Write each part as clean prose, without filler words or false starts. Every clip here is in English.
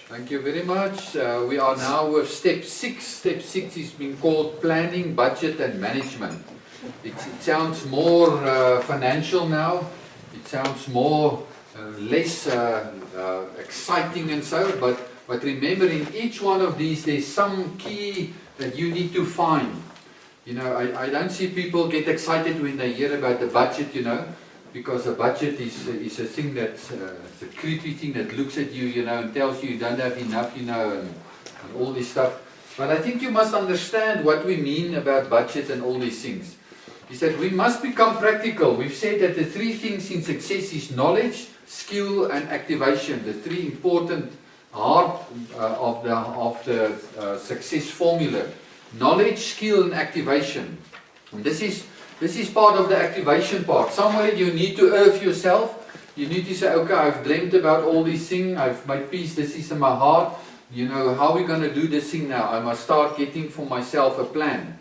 Thank you very much. We are now with step 6. Step 6 is being called planning, budget and management. It sounds more financial now. It sounds more less exciting and so, but remember, in each one of these there's some key that you need to find. You know, I don't see people get excited when they hear about the budget, you know, because a budget is a thing that's it's a creepy thing that looks at you, you know, and tells you don't have enough, you know, and all this stuff. But I think you must understand what we mean about budget and all these things. Is that we must become practical. We've said that the three things in success is knowledge, skill and activation. The three important heart of the success formula. Knowledge, skill and activation. And this is part of the activation part. Somewhere you need to earth yourself. You need to say, okay, I've dreamt about all these things. I've made peace. This is in my heart. You know, how are we going to do this thing now? I must start getting for myself a plan.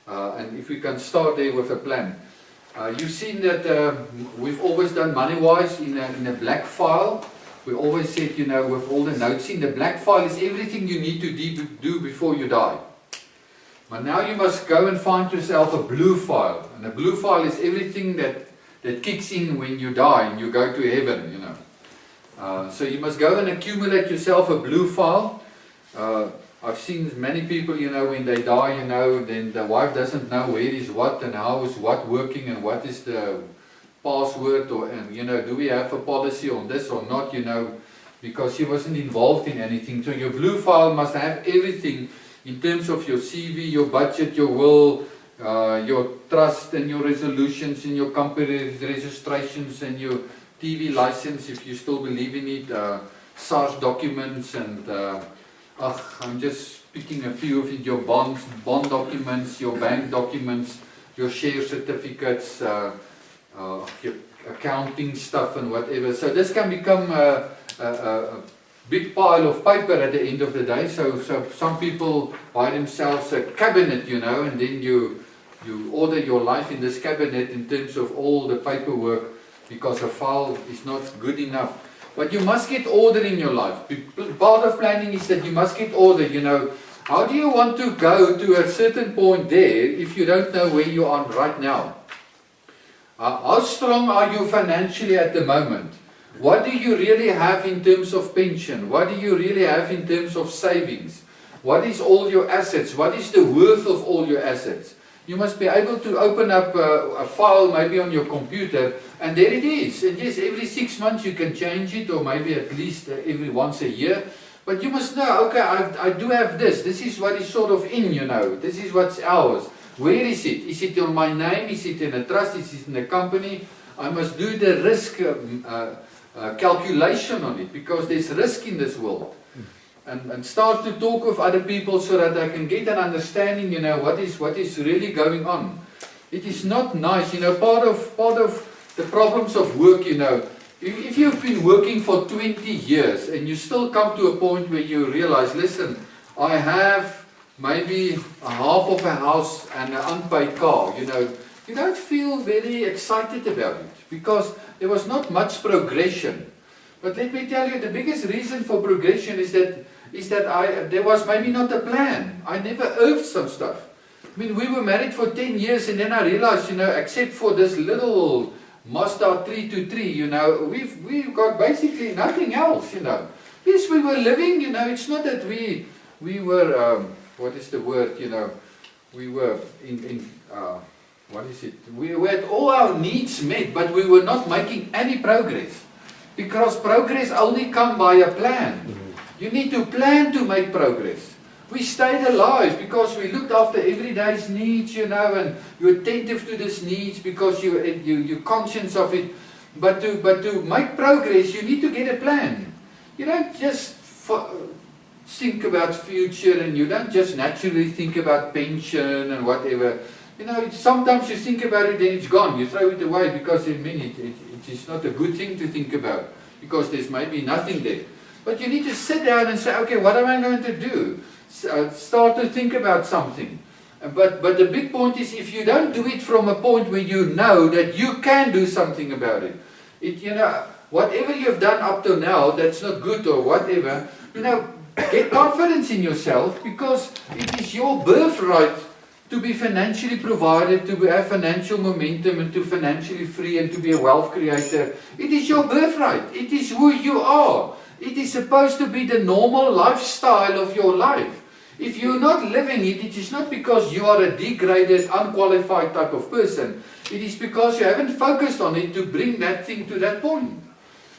And if we can start there with a plan. You've seen that we've always done Moneywise in a black file. We always said, you know, with all the notes in the black file is everything you need to do before you die. But now you must go and find yourself a blue file. And a blue file is everything that kicks in when you die and you go to heaven, you know. So you must go and accumulate yourself a blue file. I've seen many people, you know, when they die, you know, then the wife doesn't know where is what and how is what working and what is the password, or, and you know, do we have a policy on this or not, you know, because she wasn't involved in anything. So your blue file must have everything in terms of your CV, your budget, your will, your trust and your resolutions and your company registrations and your TV license, if you still believe in it, SARS documents and I'm just picking a few of it, your bond documents, your bank documents, your share certificates, your accounting stuff and whatever. So this can become a big pile of paper at the end of the day. So some people buy themselves a cabinet, you know, and then you order your life in this cabinet in terms of all the paperwork, because a file is not good enough. But you must get order in your life. Part of planning is that you must get order, you know. How do you want to go to a certain point there if you don't know where you are right now? How strong are you financially at the moment? What do you really have in terms of pension? What do you really have in terms of savings? What is all your assets? What is the worth of all your assets? You must be able to open up a file maybe on your computer, and there it is. And yes, every 6 months you can change it, or maybe at least every once a year. But you must know, okay, I do have this. This is what is sort of in, you know. This is what's ours. Where is it? Is it on my name? Is it in a trust? Is it in a company? I must do the risk calculation on it, because there's risk in this world. And start to talk with other people so that I can get an understanding, you know, what is really going on. It is not nice, you know, part of the problems of work, you know, if you've been working for 20 years and you still come to a point where you realize, listen, I have maybe a half of a house and an unpaid car, you know, you don't feel very excited about it, because there was not much progression. But let me tell you, the biggest reason for progression is that there was maybe not a plan. I never earned some stuff. I mean, we were married for 10 years, and then I realized, you know, except for this little Mazda 323, you know, we've got basically nothing else, you know. Yes, we were living, you know, it's not that we were, what is the word, you know, we were what is it? We had all our needs met, but we were not making any progress. Because progress only comes by a plan. You need to plan to make progress. We stayed alive because we looked after everyday's needs, you know, and you're attentive to these needs because you're conscious of it. But to make progress, you need to get a plan. You don't just think about future, and you don't just naturally think about pension and whatever. You know, sometimes you think about it, then it's gone. You throw it away because it is not a good thing to think about, because there's maybe nothing there. But you need to sit down and say, okay, what am I going to do? Start to think about something. But the big point is, if you don't do it from a point where you know that you can do something about it, you know, whatever you've done up to now that's not good or whatever, get confidence in yourself, because it is your birthright to be financially provided, to have financial momentum, and to financially free, and to be a wealth creator. It is your birthright. It is who you are. It is supposed to be the normal lifestyle of your life. If you're not living it, it is not because you are a degraded, unqualified type of person. It is because you haven't focused on it to bring that thing to that point.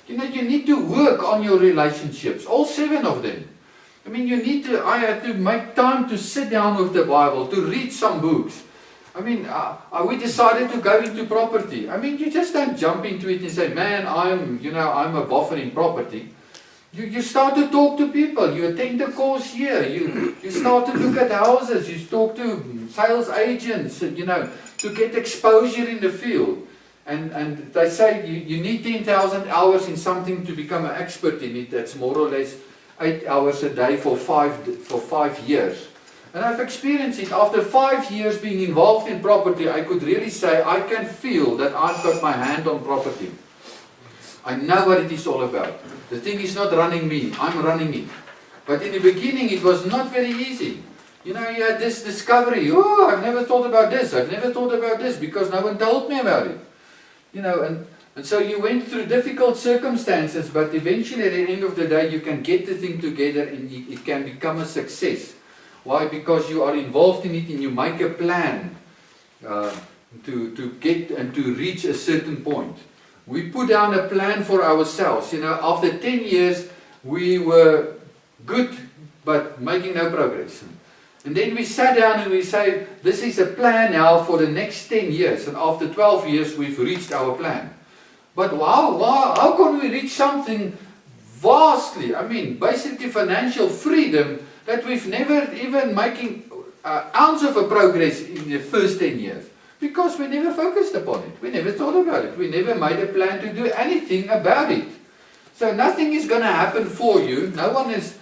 You need to work on your relationships, all 7 of them. I had to make time to sit down with the Bible, to read some books. We decided to go into property. You just don't jump into it and say, man, I'm a buffer in property. You start to talk to people. You attend a course here. You start to look at houses. You talk to sales agents, to get exposure in the field. And they say you need 10,000 hours in something to become an expert in it. That's more or less 8 hours a day for 5 years. And I've experienced it. After 5 years being involved in property, I could really say I can feel that I've got my hand on property. I know what it is all about. The thing is not running me, I'm running it. But in the beginning it was not very easy. You had this discovery, I've never thought about this, because no one told me about it. And so you went through difficult circumstances, but eventually at the end of the day you can get the thing together and it can become a success. Why? Because you are involved in it and you make a plan to get and to reach a certain point. We put down a plan for ourselves. After 10 years, we were good, but making no progress. And then we sat down and we say, this is a plan now for the next 10 years. And after 12 years, we've reached our plan. But how can we reach something vastly, basically financial freedom, that we've never even making an ounce of a progress in the first 10 years? Because we never focused upon it. We never thought about it. We never made a plan to do anything about it. So nothing is going to happen for you. No one is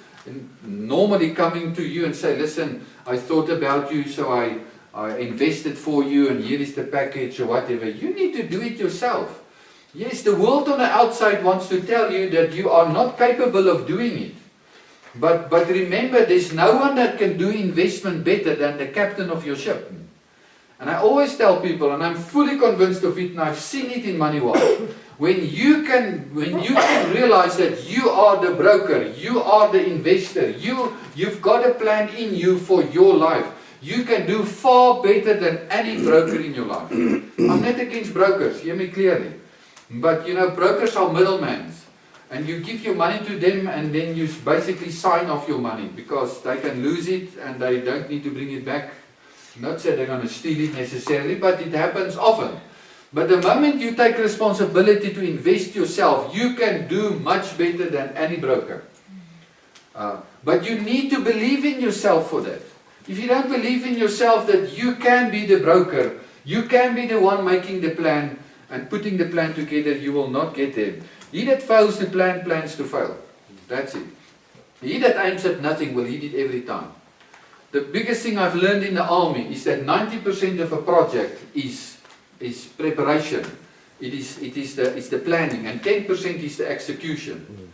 normally coming to you and say, listen, I thought about you, so I invested for you, and here is the package or whatever. You need to do it yourself. Yes, the world on the outside wants to tell you that you are not capable of doing it. But remember, there's no one that can do investment better than the captain of your ship. And I always tell people, and I'm fully convinced of it, and I've seen it in Moneywise, when you can realize that you are the broker, you are the investor, you've got a plan in you for your life, you can do far better than any broker in your life. I'm not against brokers, hear me clearly. But brokers are middlemen. And you give your money to them, and then you basically sign off your money, because they can lose it and they don't need to bring it back. Not say they're going to steal it necessarily, but it happens often. But the moment you take responsibility to invest yourself, you can do much better than any broker. But you need to believe in yourself for that. If you don't believe in yourself that you can be the broker, you can be the one making the plan and putting the plan together, you will not get there. He that fails to plan, plans to fail. That's it. He that aims at nothing will hit it every time. The biggest thing I've learned in the army is that 90% of a project is preparation. It's the planning, and 10% is the execution.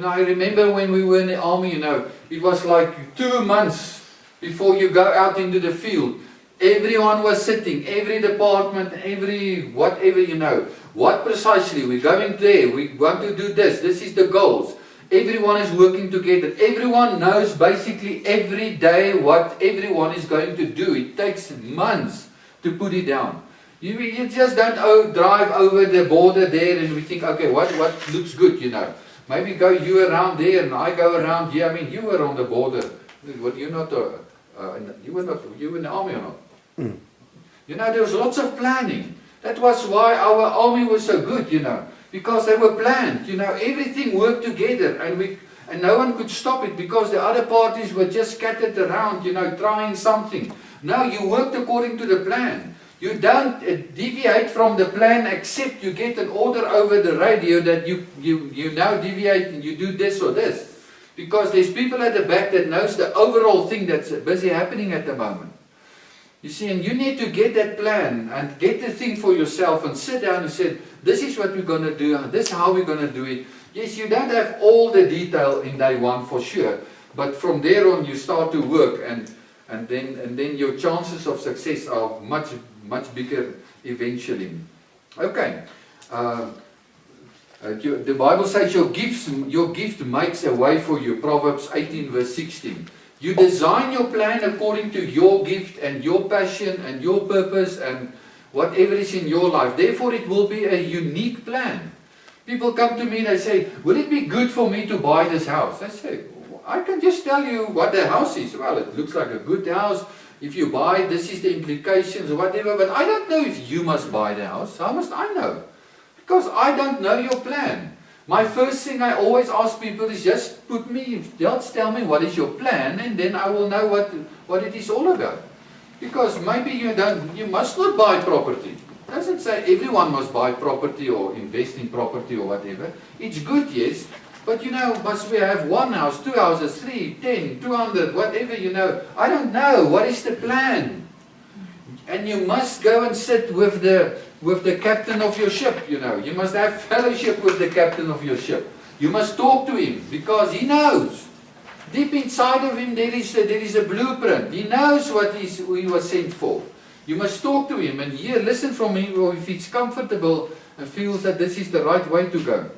I remember when we were in the army, it was like 2 months before you go out into the field. Everyone was sitting, every department, every whatever, what precisely, we're going there, we want to do this is the goals. Everyone is working together. Everyone knows basically every day what everyone is going to do. It takes months to put it down. You just don't drive over the border there and we think, okay, what looks good, Maybe go you around there and I go around here. You were on the border. You're not, you were in the army or not? There was lots of planning. That was why our army was so good, because they were planned. Everything worked together, and no one could stop it because the other parties were just scattered around, trying something. No, you worked according to the plan. You don't deviate from the plan except you get an order over the radio that you now deviate and you do this or this. Because there's people at the back that knows the overall thing that's busy happening at the moment. You see, and you need to get that plan and get the thing for yourself and sit down and say, this is what we're going to do, this is how we're going to do it. Yes, you don't have all the detail in day one for sure, but from there on you start to work, and then your chances of success are much bigger eventually. Okay. The Bible says your gift makes a way for you. Proverbs 18 verse 16. You design your plan according to your gift and your passion and your purpose and whatever is in your life. Therefore it will be a unique plan. People come to me and they say, will it be good for me to buy this house? I say, I can just tell you what the house is. Well, it looks like a good house. If you buy, this is the implications or whatever. But I don't know if you must buy the house. How must I know? Because I don't know your plan. My first thing I always ask people is just tell me what is your plan, and then I will know what it is all about. Because maybe you must not buy property. It doesn't say everyone must buy property or invest in property or whatever. It's good, yes, but must we have one house, two houses, 3, 10, 200, whatever, I don't know. What is the plan? And you must go and sit with the captain of your ship, You must have fellowship with the captain of your ship. You must talk to him because he knows. Deep inside of him there is a blueprint. He knows what he was sent for. You must talk to him and listen from him, or if he's comfortable and feels that this is the right way to go.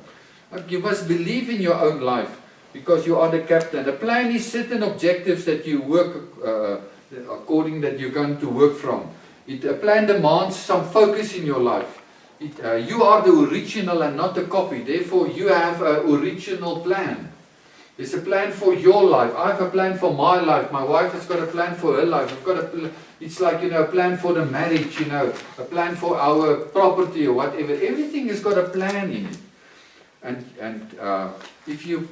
But you must believe in your own life because you are the captain. The plan is certain objectives that you work according that you're going to work from. A plan demands some focus in your life. You are the original and not the copy. Therefore, you have an original plan. There's a plan for your life. I have a plan for my life. My wife has got a plan for her life. We've got it's like, a plan for the marriage, a plan for our property or whatever. Everything has got a plan in it. And if you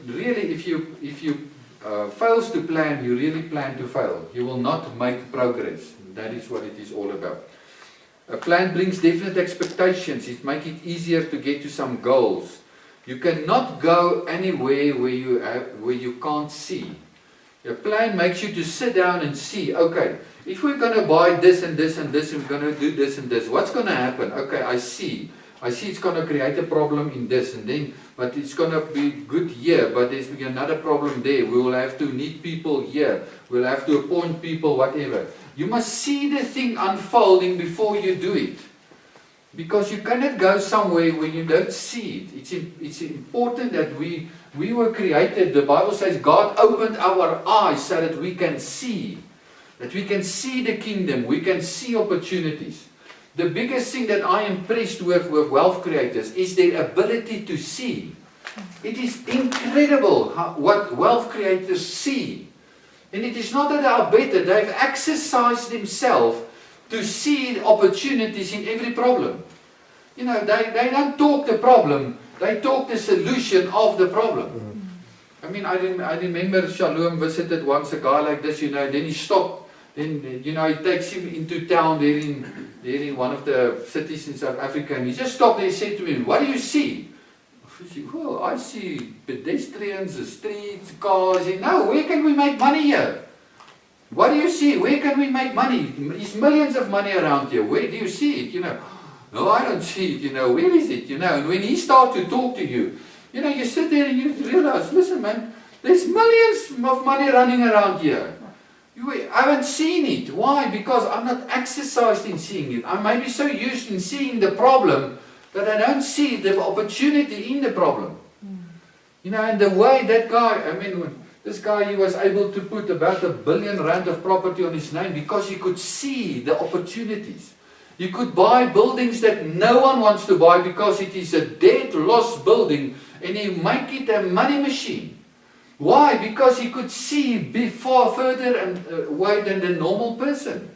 fails to plan, you really plan to fail. You will not make progress. That is what it is all about. A plan brings definite expectations. It makes it easier to get to some goals. You cannot go anywhere where you can't see. A plan makes you to sit down and see, okay, if we're going to buy this and this and this, and we're going to do this and this, what's going to happen? Okay, I see it's going to create a problem in this and then, but it's going to be good here, but there's another problem there. We will have to need people here. We'll have to appoint people, whatever. You must see the thing unfolding before you do it. Because you cannot go somewhere where you don't see it. It's important that we were created. The Bible says God opened our eyes so that we can see. That we can see the kingdom. We can see opportunities. The biggest thing that I am impressed with wealth creators is their ability to see. It is incredible what wealth creators see. And it is not that they are better. They've exercised themselves to see opportunities in every problem. They don't talk the problem. They talk the solution of the problem. I mean, I remember Shalom visited once a guy like this, then he stopped. Then, he takes him into town there in one of the cities in South Africa, and he just stopped there and said to him, what do you see? I said, well, I see pedestrians, the streets, cars. He said, no, where can we make money here? What do you see? Where can we make money? There's millions of money around here. Where do you see it? No, I don't see it. Where is it? And when he starts to talk to you, you sit there and you realize, listen, man, there's millions of money running around here. I haven't seen it. Why? Because I'm not exercised in seeing it. I may be so used in seeing the problem that I don't see the opportunity in the problem. And the way that guy, this guy, he was able to put about R1 billion of property on his name because he could see the opportunities. He could buy buildings that no one wants to buy because it is a dead, lost building, and he make it a money machine. Why? Because he could see far further and away than the normal person.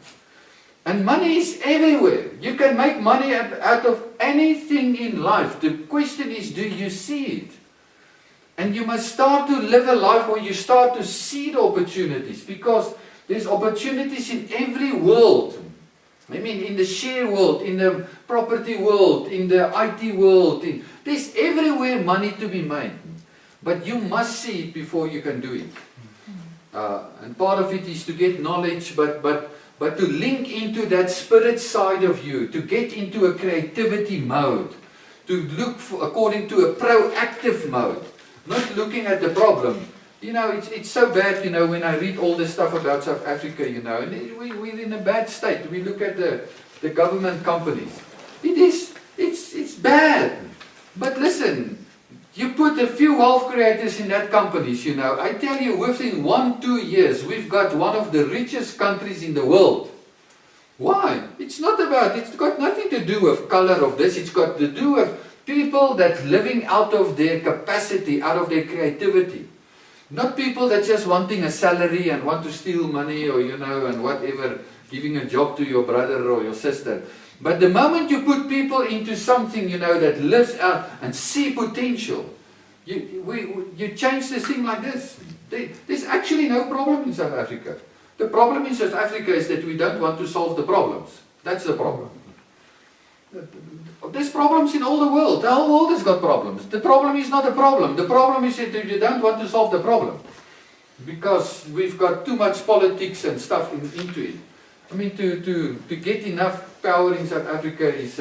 And money is everywhere. You can make money out of anything in life. The question is, do you see it? And you must start to live a life where you start to see the opportunities, because there's opportunities in every world. In the share world, in the property world, in the IT world. There's everywhere money to be made. But you must see it before you can do it. And part of it is to get knowledge, but but to link into that spirit side of you, to get into a creativity mode, to look according to a proactive mode, not looking at the problem. You know, it's so bad, you know, when I read all this stuff about South Africa, you know, and we're in a bad state. We look at the government companies. It's bad. But listen, you put a few wealth creators in that companies, you know, I tell you, within 1-2 years, we've got one of the richest countries in the world. Why? It's got nothing to do with color of this, it's got to do with people that's living out of their capacity, out of their creativity. Not people that just wanting a salary and want to steal money or, you know, and whatever, giving a job to your brother or your sister. But the moment you put people into something, you know, that lives out and see potential, you change this thing like this. There's actually no problem in South Africa. The problem in South Africa is that we don't want to solve the problems. That's the problem. There's problems in all the world. The whole world has got problems. The problem is not a problem. The problem is that you don't want to solve the problem. Because we've got too much politics and stuff into it. I mean, to get enough power in South Africa is,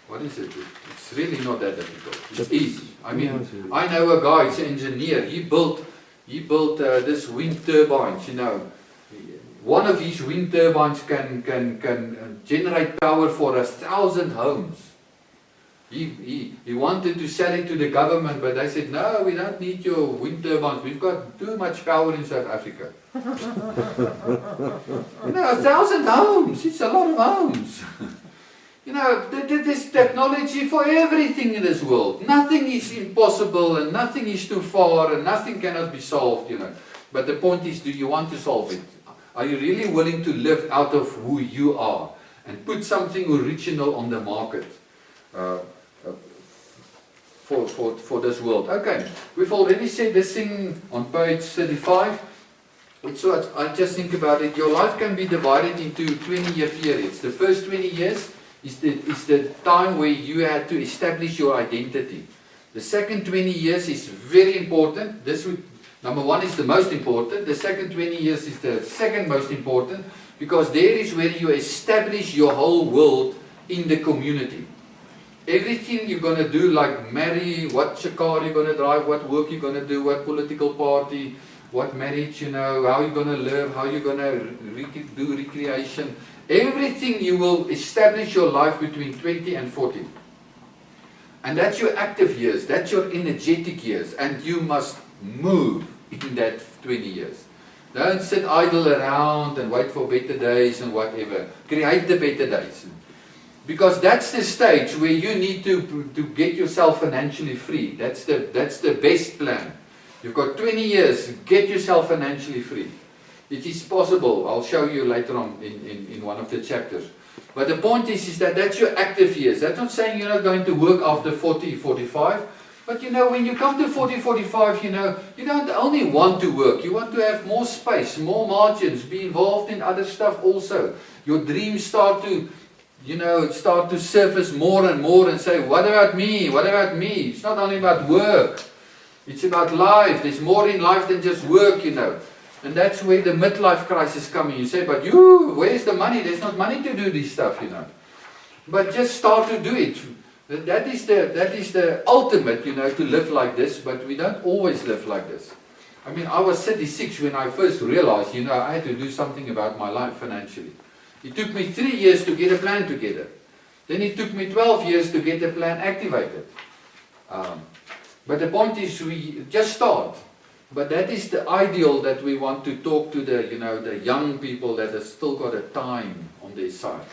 what is it? It's really not that difficult. It's easy. I mean, I know a guy, he's an engineer. He built this wind turbines, you know. One of his wind turbines can generate power for 1,000 homes. He wanted to sell it to the government, but they said, no, we don't need your wind turbines. We've got too much power in South Africa. You know, 1,000 homes. It's a lot of homes. You know, there's technology for everything in this world. Nothing is impossible and nothing is too far and nothing cannot be solved, you know. But the point is, do you want to solve it? Are you really willing to live out of who you are and put something original on the market for this world? Okay, we've already said this thing on page 35. So I just think about it. Your life can be divided into 20-year periods. The first 20 years is the time where you had to establish your identity. The second 20 years is very important. Number one is the most important. The second 20 years is the second most important, because there is where you establish your whole world in the community. Everything you're going to do, like marry, what car you're going to drive, what work you're going to do, what political party, what marriage, you know, how you're going to live, how you're going to do recreation. Everything you will establish your life between 20 and 40. And that's your active years, that's your energetic years, and you must move in that 20 years. Don't sit idle around and wait for better days and whatever. Create the better days. Because that's the stage where you need to get yourself financially free. That's the best plan. You've got 20 years, get yourself financially free. It is possible. I'll show you later on in one of the chapters. But the point is that that's your active years. That's not saying you're not going to work after 40, 45. But you know, when you come to 40, 45, you know, you don't only want to work. You want to have more space, more margins, be involved in other stuff also. Your dreams start to, you know, surface more and more and say, what about me? What about me? It's not only about work. It's about life. There's more in life than just work, you know. And that's where the midlife crisis comes in. You say, but where's the money? There's not money to do this stuff, you know. But just start to do it. That is the ultimate, you know, to live like this, but we don't always live like this. I mean, I was 36 when I first realized, you know, I had to do something about my life financially. It took me 3 years to get a plan together. Then it took me 12 years to get the plan activated. But the point is, we just start. But that is the ideal that we want to talk to the, you know, the young people that have still got a time on their side.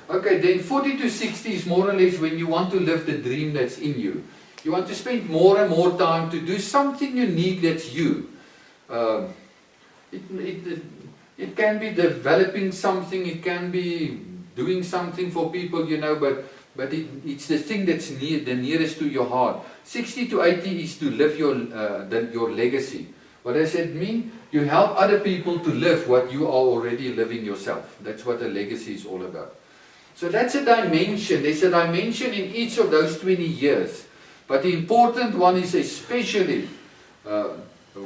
Okay, then 40 to 60 is more or less when you want to live the dream that's in you. You want to spend more and more time to do something unique that's you. It can be developing something, it can be doing something for people, you know, but it's the thing that's the nearest to your heart. 60 to 80 is to live your legacy. What does it mean? You help other people to live what you are already living yourself. That's what a legacy is all about. So that's a dimension. There's a dimension in each of those 20 years. But the important one is especially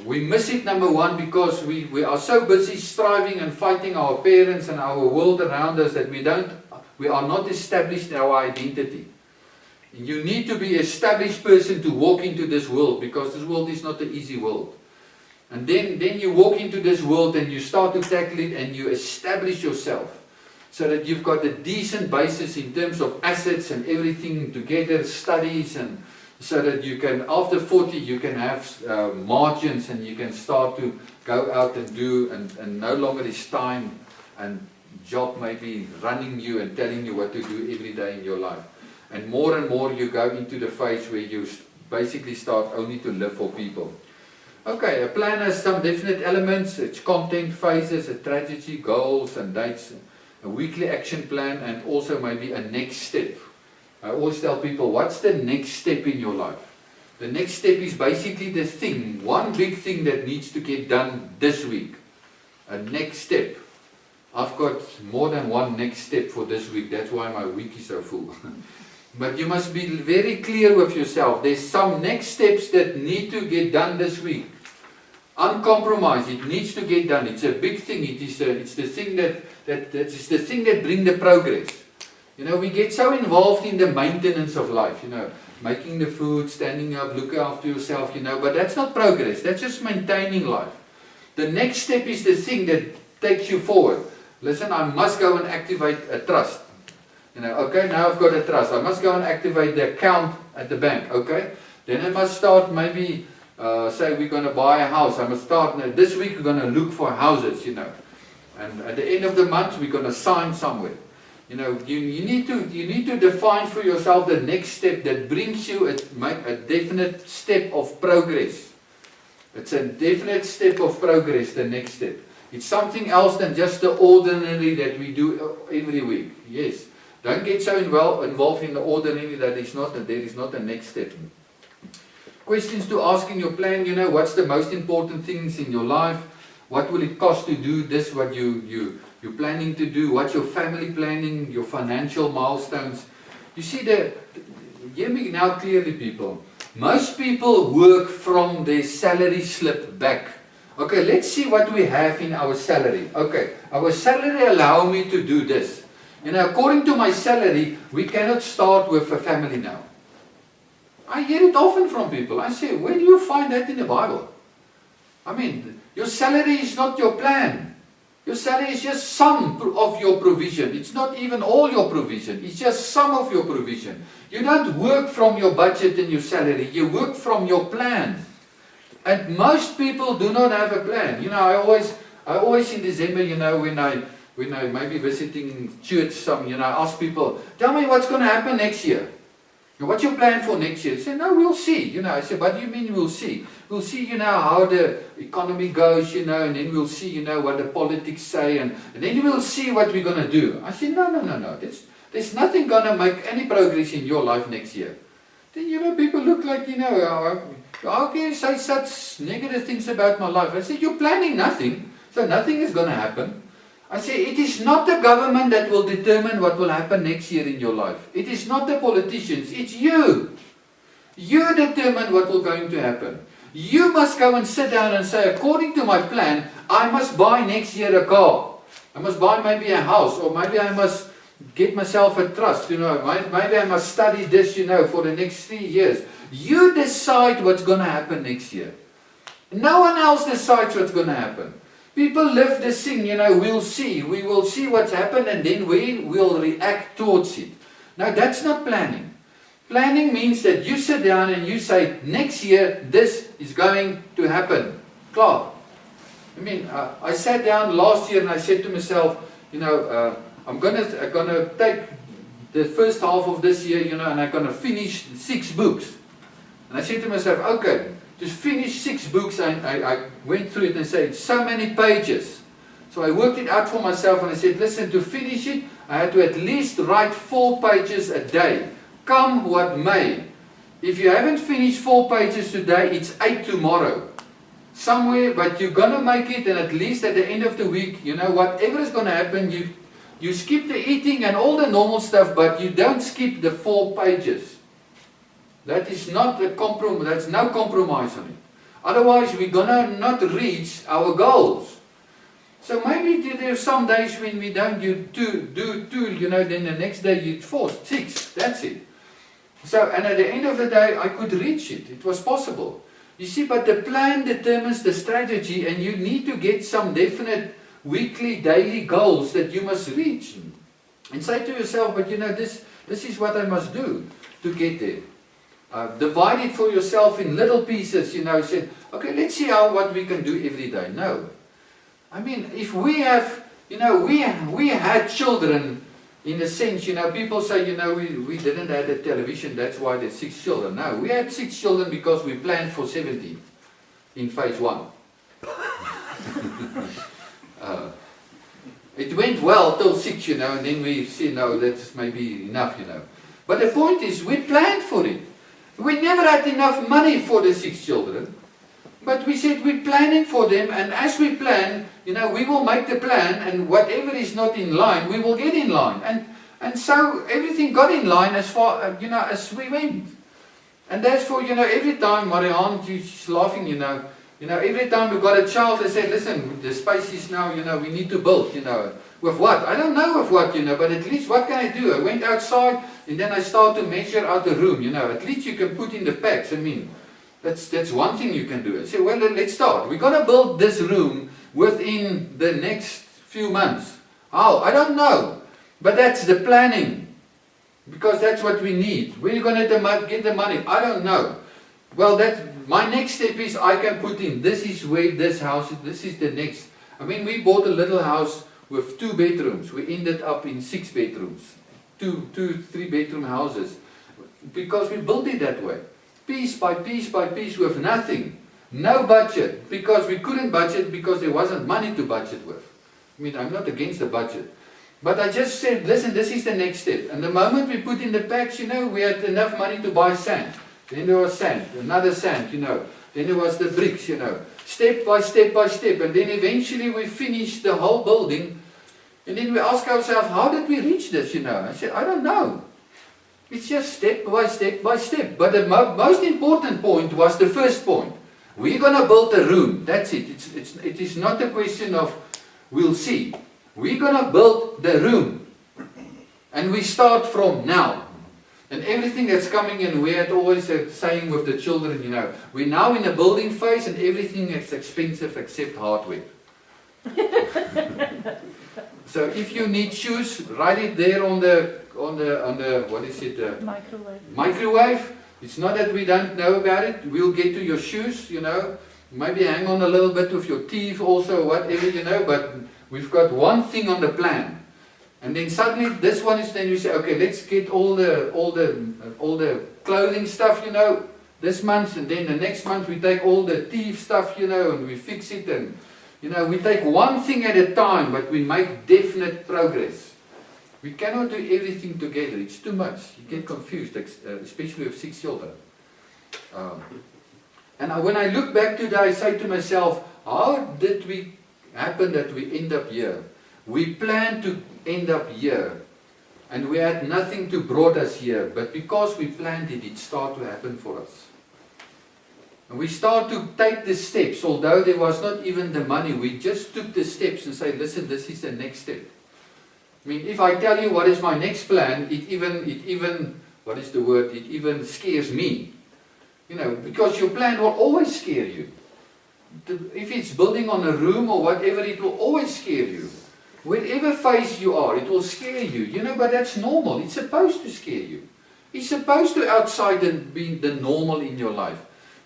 We miss it, number one, because we are so busy striving and fighting our parents and our world around us that we are not established in our identity. You need to be an established person to walk into this world, because this world is not an easy world. And then you walk into this world and you start to tackle it and you establish yourself so that you've got a decent basis in terms of assets and everything together, studies, and so that you can, after 40, you can have margins and you can start to go out and do, and no longer is time and job maybe running you and telling you what to do every day in your life. And more you go into the phase where you basically start only to live for people. Okay, a plan has some definite elements. It's content, phases, a strategy, goals and dates, a weekly action plan, and also maybe a next step. I always tell people, what's the next step in your life? The next step is basically the thing, one big thing that needs to get done this week. A next step. I've got more than one next step for this week. That's why my week is so full. But you must be very clear with yourself. There's some next steps that need to get done this week. Uncompromised. It needs to get done. It's a big thing. It's the thing it's the thing that brings the progress. You know, we get so involved in the maintenance of life. You know, making the food, standing up, looking after yourself. You know, but that's not progress. That's just maintaining life. The next step is the thing that takes you forward. Listen, I must go and activate a trust. You know, okay, now I've got a trust. I must go and activate the account at the bank. Okay, then I must start maybe. Say we're going to buy a house. I must start this week. We're going to look for houses, you know, and at the end of the month we're going to sign somewhere. You know, you need to define for yourself the next step that brings you a definite step of progress. It's a definite step of progress. The next step. It's something else than just the ordinary that we do every week. Yes, don't get so involved in the ordinary that there is not a next step. Questions to ask in your plan, you know, what's the most important things in your life? What will it cost to do this, what you're planning to do? What's your family planning, your financial milestones? You see, hear me now clearly, people. Most people work from their salary slip back. Okay, let's see what we have in our salary. Okay, our salary allow me to do this. You know, according to my salary, we cannot start with a family now. I hear it often from people. I say, where do you find that in the Bible? I mean, your salary is not your plan. Your salary is just some of your provision. It's not even all your provision. It's just some of your provision. You don't work from your budget and your salary. You work from your plan. And most people do not have a plan. You know, I always in December, you know, when I maybe visiting church, I ask people, tell me what's going to happen next year. What's your plan for next year? They say, no, we'll see. You know, I said, what do you mean we'll see? We'll see, you know, how the economy goes, you know, and then we'll see, you know, what the politics say, and then we'll see what we're going to do. I said, no. There's nothing going to make any progress in your life next year. Then, you know, people look like, you know, how can you say such negative things about my life? I said, you're planning nothing, so nothing is going to happen. I say, it is not the government that will determine what will happen next year in your life. It is not the politicians, it's you. You determine what will going to happen. You must go and sit down and say, according to my plan, I must buy next year a car. I must buy maybe a house, or maybe I must get myself a trust, you know, maybe I must study this, you know, for the next 3 years. You decide what's going to happen next year. No one else decides what's going to happen. People live this thing, you know, we will see what's happened, and then we will react towards it. Now that's not planning. Planning means that you sit down and you say, next year this is going to happen. Klaar. I mean, I sat down last year and I said to myself, you know, I'm gonna take the first half of this year, you know, and I'm gonna finish 6 books. And I said to myself, okay, just finish 6 books. I went through it and said, so many pages. So I worked it out for myself and I said, listen, to finish it, I had to at least write 4 pages a day. Come what may. If you haven't finished 4 pages today, it's 8 tomorrow. Somewhere, but you're going to make it, and at least at the end of the week, you know, whatever is going to happen, you skip the eating and all the normal stuff, but you don't skip the 4 pages. That is not a compromise. That's no compromise on it. Otherwise, we're gonna not reach our goals. So maybe there's some days when we don't do two, you know, then the next day you 4, 6, that's it. So, and at the end of the day, I could reach it. It was possible. You see, but the plan determines the strategy, and you need to get some definite weekly, daily goals that you must reach. And say to yourself, but you know, this is what I must do to get there. Divide it for yourself in little pieces, you know, say, okay, let's see what we can do every day. No. I mean, if we have, you know, we had children, in a sense, you know, people say, you know, we didn't have a television, that's why there's 6 children. No, we had 6 children because we planned for 17 in phase 1. It went well till 6, you know, and then we see, no, that's maybe enough, you know. But the point is, we planned for it. We never had enough money for the 6 children. But we said we're planning for them, and as we plan, you know, we will make the plan, and whatever is not in line, we will get in line. And so everything got in line as far, you know, as we went. And that's for, you know, every time, Marianne, she's laughing, you know, every time we got a child, they said, listen, the space is now, you know, we need to build, you know. With what? I don't know with what, you know, but at least what can I do? I went outside, and then I started to measure out the room, you know. At least you can put in the packs, I mean. That's one thing you can do. I say, well, let's start. We're going to build this room within the next few months. How? I don't know. But that's the planning. Because that's what we need. Where are you going to get the money? I don't know. Well, my next step is I can put in, this is where this house is, this is the next. I mean, we bought a little house with 2 bedrooms. We ended up in 6 bedrooms. 3 bedroom houses. Because we built it that way. Piece by piece by piece with nothing. No budget. Because we couldn't budget because there wasn't money to budget with. I mean, I'm not against the budget. But I just said, listen, this is the next step. And the moment we put in the packs, you know, we had enough money to buy sand. Then there was sand, another sand, you know. Then there was the bricks, you know. Step by step by step. And then eventually we finished the whole building. And then we ask ourselves, how did we reach this, you know? I said, I don't know. It's just step by step by step. But the most important point was the first point. We're going to build a room. That's it. It is not a question of we'll see. We're going to build the room. And we start from now. And everything that's coming in, we had always a saying with the children, you know, we're now in a building phase and everything is expensive except hardware. So if you need shoes, write it there on the what is it? Microwave. It's not that we don't know about it. We'll get to your shoes, you know. Maybe hang on a little bit with your teeth also, whatever, you know. But we've got one thing on the plan. And then suddenly this one is, then you say, okay, let's get all the clothing stuff, you know, this month, and then the next month we take all the teeth stuff, you know, and we fix it, and you know, we take one thing at a time, but we make definite progress. We cannot do everything together. It's too much. You get confused, especially with 6 children. And when I look back today, I say to myself, how did we happen that we end up here? We planned to end up here, and we had nothing to brought us here, but because we planned it, it started to happen for us. And we start to take the steps, although there was not even the money, we just took the steps and say, listen, this is the next step. I mean, if I tell you what is my next plan, it even, what is the word, it even scares me. You know, because your plan will always scare you. If it's building on a room or whatever, it will always scare you. Wherever phase you are, it will scare you. You know, but that's normal. It's supposed to scare you. It's supposed to outside and be the normal in your life.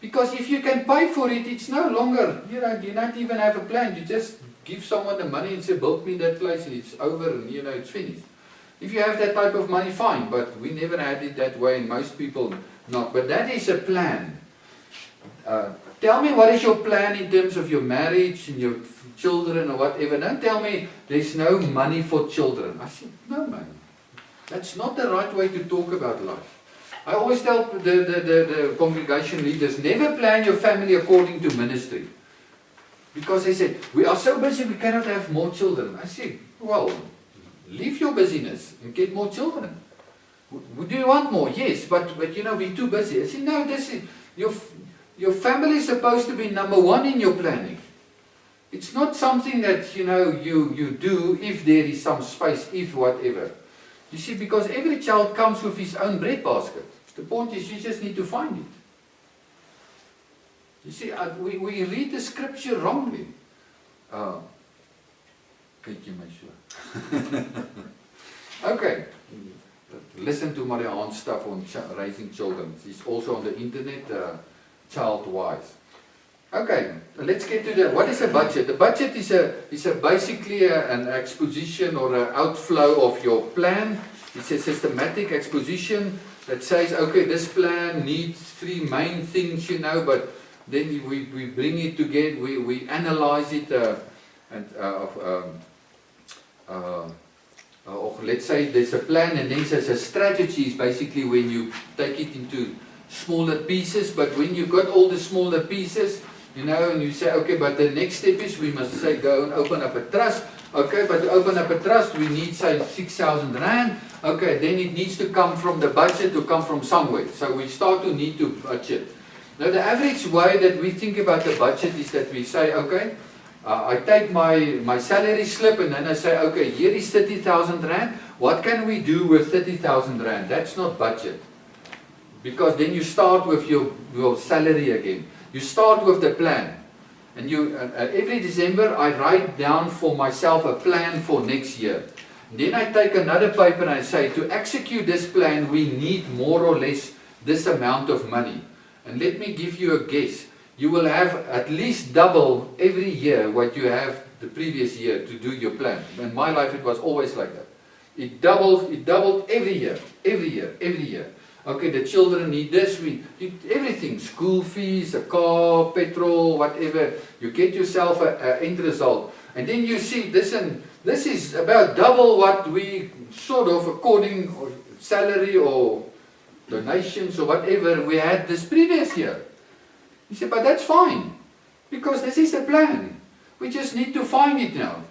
Because if you can pay for it, it's no longer, you know, you don't even have a plan. You just give someone the money and say, build me that place, and it's over, and you know, it's finished. If you have that type of money, fine, but we never had it that way, and most people not. But that is a plan. Tell me, what is your plan in terms of your marriage and your children or whatever? Don't tell me there's no money for children. I said, no, man. That's not the right way to talk about life. I always tell the congregation leaders, never plan your family according to ministry. Because they said, we are so busy we cannot have more children. I said, well, leave your busyness and get more children. Do you want more? Yes, but you know, we're too busy. I said, no, this is, Your family is supposed to be number one in your planning. It's not something that, you do if there is some space, if whatever. You see, because every child comes with his own breadbasket. The point is, you just need to find it. You see, we read the scripture wrongly. Okay. Listen to Marianne's stuff on raising children. It's also on the internet, Childwise. Okay, let's get to what is a budget? The budget is basically an exposition or an outflow of your plan. It's a systematic exposition that says, okay, this plan needs three main things, but then we bring it together, we analyze it, let's say there's a plan, and then there's a strategy, is basically when you take it into smaller pieces. But when you've got all the smaller pieces, and you say, okay, but the next step is we must say go and open up a trust. Okay, but to open up a trust we need, say, 6,000 rand. Okay, then it needs to come from the budget, to come from somewhere. So we start to need to budget. Now the average way that we think about the budget is that we say, okay, I take my salary slip and then I say, okay, here is 30,000 rand. What can we do with 30,000 rand? That's not budget. Because then you start with your salary again. You start with the plan. And every December I write down for myself a plan for next year. And then I take another paper and I say, to execute this plan we need more or less this amount of money. And let me give you a guess. You will have at least double every year what you have the previous year to do your plan. In my life it was always like that. It doubled every year. Okay, the children need this, everything, school fees, a car, petrol, whatever. You get yourself an end result. And then you see this is about double what we sort of, according to salary or donations or whatever we had this previous year. You say, but that's fine, because this is the plan. We just need to find it now.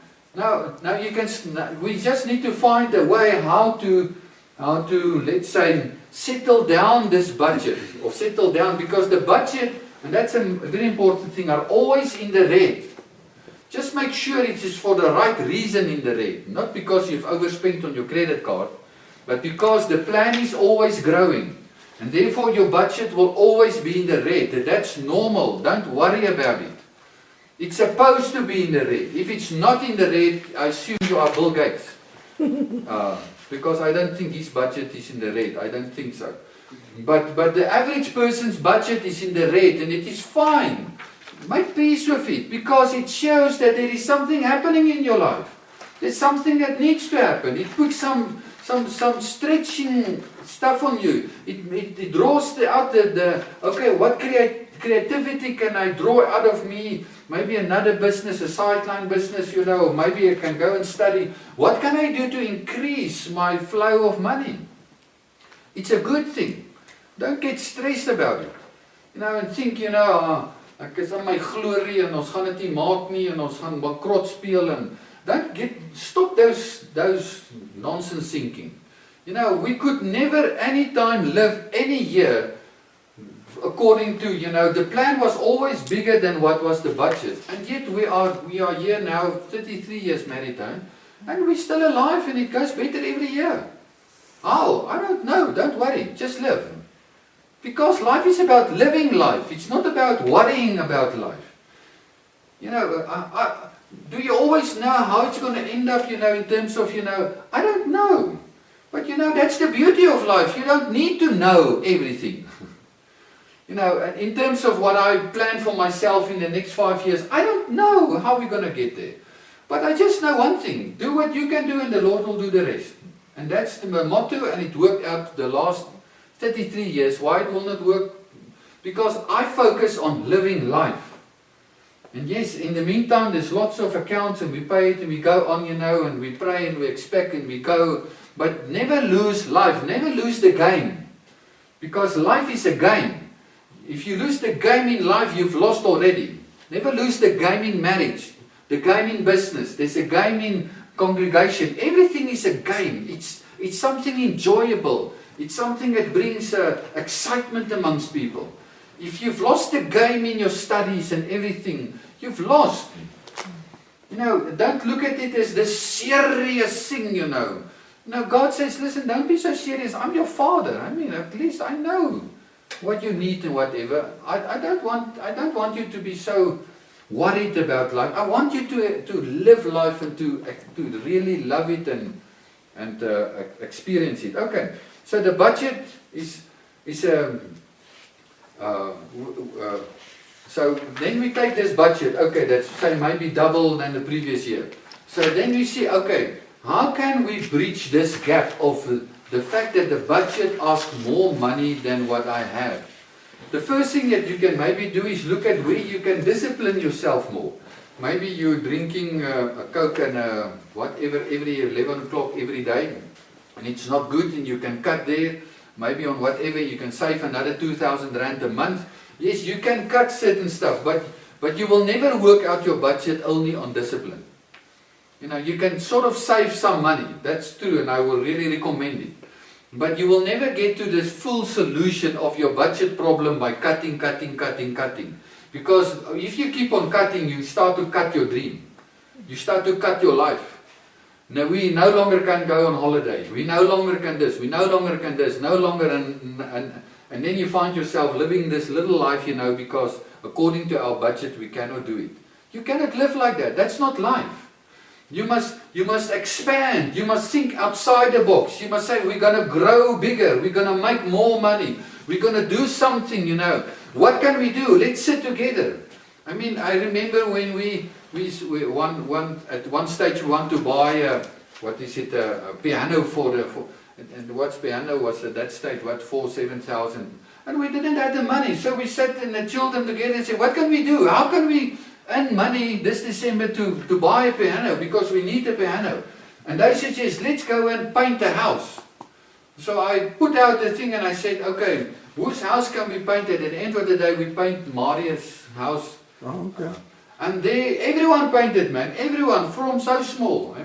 We just need to find a way how to, let's say, settle down this budget, or settle down, because the budget, and that's a very important thing, are always in the red. Just make sure it is for the right reason in the red, not because you've overspent on your credit card, but because the plan is always growing, and therefore your budget will always be in the red. That's normal, don't worry about it. It's supposed to be in the red. If it's not in the red, I assume you are Bill Gates. Because I don't think his budget is in the red. I don't think so. But the average person's budget is in the red, and it is fine. Make peace with it, because it shows that there is something happening in your life. There's something that needs to happen. It puts some stretching stuff on you. It draws out okay, what creativity can I draw out of me? Maybe another business, a sideline business, maybe I can go and study. What can I do to increase my flow of money? It's a good thing. Don't get stressed about it. And think, ek is in my glorie en ons gaan dit nie maak nie en ons gaan bankrot speel en stop those nonsense thinking. We could never anytime live any year according to, the plan was always bigger than what was the budget. And yet we are here now, 33 years married, and we're still alive, and it goes better every year. How? I don't know. Don't worry. Just live. Because life is about living life. It's not about worrying about life. Do you always know how it's going to end up, in terms of, I don't know. But that's the beauty of life. You don't need to know everything. In terms of what I plan for myself in the next 5 years, I don't know how we're going to get there. But I just know one thing. Do what you can do and the Lord will do the rest. And that's the motto, and it worked out the last 33 years. Why it will not work? Because I focus on living life. And yes, in the meantime, there's lots of accounts, and we pay it, and we go on, and we pray, and we expect, and we go. But never lose life. Never lose the game. Because life is a game. If you lose the game in life, you've lost already. Never lose the game in marriage, the game in business. There's a game in congregation. Everything is a game. It's something enjoyable. It's something that brings excitement amongst people. If you've lost the game in your studies and everything, you've lost. Don't look at it as this serious thing, God says, listen, don't be so serious. I'm your father. At least I know what you need and whatever. I don't want you to be so worried about life. I want you to live life and to really love it and experience it. Okay, so the budget is so then we take this budget, okay, that's say maybe double than the previous year. So then we see, okay, how can we bridge this gap of the fact that the budget asks more money than what I have? The first thing that you can maybe do is look at where you can discipline yourself more. Maybe you're drinking a Coke and whatever every 11 o'clock every day, and it's not good, and you can cut there. Maybe on whatever you can save another 2,000 rand a month. Yes, you can cut certain stuff, but you will never work out your budget only on discipline. You can sort of save some money. That's true, and I will really recommend it. But you will never get to this full solution of your budget problem by cutting. Because if you keep on cutting, you start to cut your dream. You start to cut your life. Now we no longer can go on holiday. We no longer can this. We no longer can this. No longer and then you find yourself living this little life, because according to our budget, we cannot do it. You cannot live like that. That's not life. You must expand. You must think outside the box. You must say, we're going to grow bigger. We're going to make more money. We're going to do something, What can we do? Let's sit together. I remember when we at one stage we want to buy a piano and what's piano was at that stage, 7,000. And we didn't have the money. So we sat and the children together and said, what can we do? How can we earn money this December to buy a piano? Because we need a piano. And they suggest, let's go and paint a house. So I put out the thing and I said, okay, whose house can we paint? At the end of the day, we paint Maria's house. Oh, okay. And everyone painted, man. Everyone, from so small.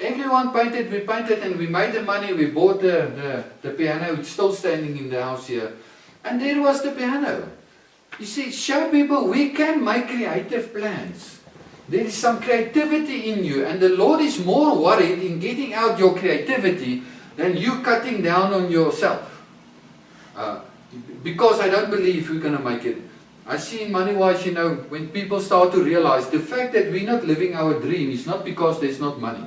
Everyone painted, we painted, and we made the money. We bought the piano. It's still standing in the house here. And there was the piano. You see, show people we can make creative plans. There is some creativity in you, and the Lord is more worried in getting out your creativity than you cutting down on yourself. Because I don't believe we're going to make it. I see in Moneywise, when people start to realize the fact that we're not living our dream is not because there's not money.